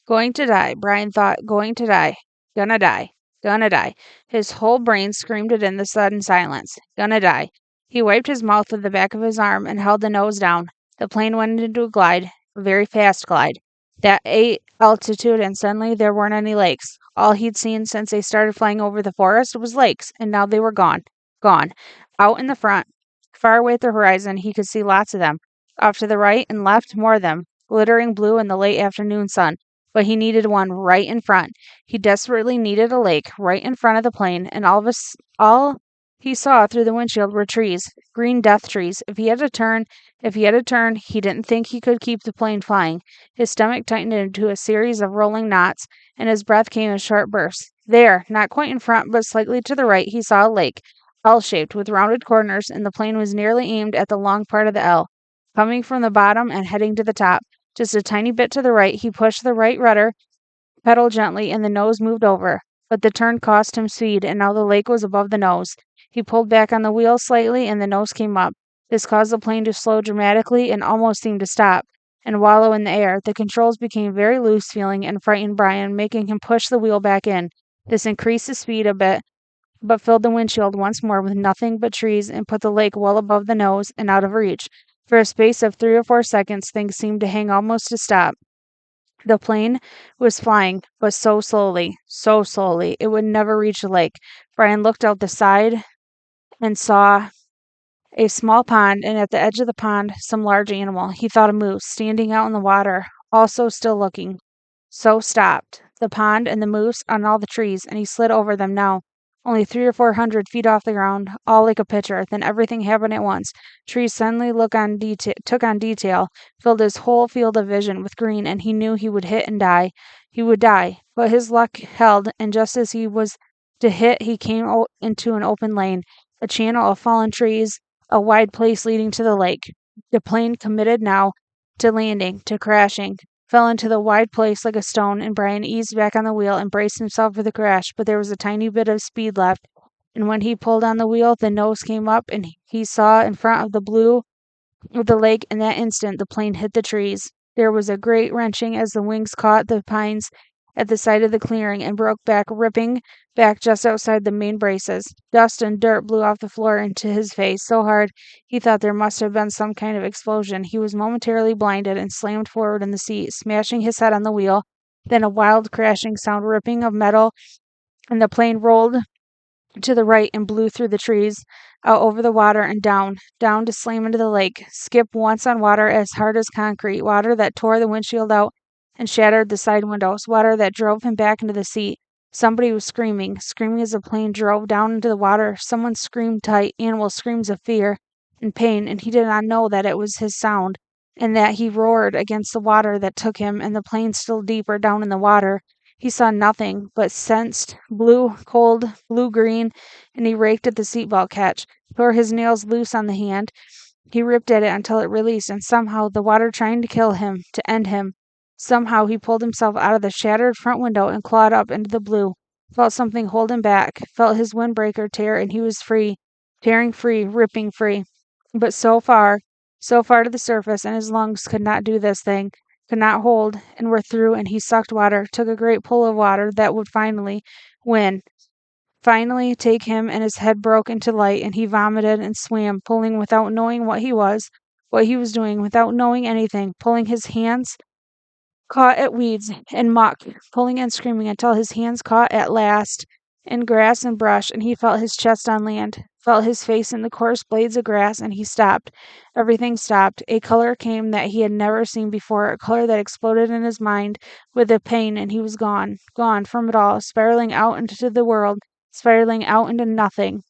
Going to die, Brian thought. Going to die. Gonna die. Gonna die. His whole brain screamed it in the sudden silence. Gonna die. He wiped his mouth with the back of his arm and held the nose down. The plane went into a glide, a very fast glide. That altitude, and suddenly there weren't any lakes. All he'd seen since they started flying over the forest was lakes, and now they were gone. Gone. Out in the front, far away at the horizon, he could see lots of them. Off to the right and left, more of them, glittering blue in the late afternoon sun. But he needed one right in front. He desperately needed a lake right in front of the plane, and all he saw through the windshield were trees, green death trees. If he had to turn, he didn't think he could keep the plane flying. His stomach tightened into a series of rolling knots, and his breath came in short bursts. There, not quite in front, but slightly to the right, he saw a lake, L-shaped, with rounded corners, and the plane was nearly aimed at the long part of the L, coming from the bottom and heading to the top. Just a tiny bit to the right, he pushed the right rudder pedal gently, and the nose moved over. But the turn cost him speed, and now the lake was above the nose. He pulled back on the wheel slightly, and the nose came up. This caused the plane to slow dramatically and almost seemed to stop and wallow in the air. The controls became very loose feeling and frightened Brian, making him push the wheel back in. This increased the speed a bit, but filled the windshield once more with nothing but trees and put the lake well above the nose and out of reach. For a space of 3 or 4 seconds, things seemed to hang almost to stop. The plane was flying, but so slowly, it would never reach the lake. Brian looked out the side and saw a small pond, and at the edge of the pond, some large animal. He thought a moose, standing out in the water, also still looking. So stopped. The pond and the moose and all the trees, and he slid over them now, only 300 or 400 feet off the ground, all like a picture. Then everything happened at once. Trees suddenly took on detail, filled his whole field of vision with green, and he knew he would hit and die. He would die, but his luck held, and just as he was to hit, he came into an open lane, a channel of fallen trees, a wide place leading to the lake. The plane committed now to landing, to crashing, fell into the wide place like a stone, and Brian eased back on the wheel and braced himself for the crash, but there was a tiny bit of speed left, and when he pulled on the wheel, the nose came up, and he saw in front of the blue of the lake. In that instant, the plane hit the trees. There was a great wrenching as the wings caught the pines at the side of the clearing and broke back, ripping back just outside the main braces. Dust and dirt blew off the floor into his face so hard he thought there must have been some kind of explosion. He was momentarily blinded and slammed forward in the seat, smashing his head on the wheel. Then a wild crashing sound, ripping of metal, and the plane rolled to the right and blew through the trees, out over the water and down to slam into the lake. Skip once on water as hard as concrete, water that tore the windshield out and shattered the side windows, water that drove him back into the seat. Somebody was screaming as the plane drove down into the water. Someone screamed tight, animal screams of fear and pain, and he did not know that it was his sound, and that he roared against the water that took him, and the plane still deeper down in the water. He saw nothing, but sensed cold, blue-green, and he raked at the seatbelt catch, tore his nails loose on the hand. He ripped at it until it released, and somehow, the water trying to kill him, to end him, somehow he pulled himself out of the shattered front window and clawed up into the blue, felt something hold him back, felt his windbreaker tear, and he was free, tearing free, ripping free. But so far to the surface, and his lungs could not do this thing, could not hold, and were through, and he sucked water, took a great pull of water that would finally take him, and his head broke into light, and he vomited and swam, pulling without knowing what he was doing, without knowing anything, pulling his hands caught at weeds and muck, pulling and screaming until his hands caught at last in grass and brush, and he felt his chest on land, felt his face in the coarse blades of grass, and he stopped. Everything stopped. A color came that he had never seen before, a color that exploded in his mind with the pain, and he was gone from it all, spiraling out into the world, spiraling out into nothing.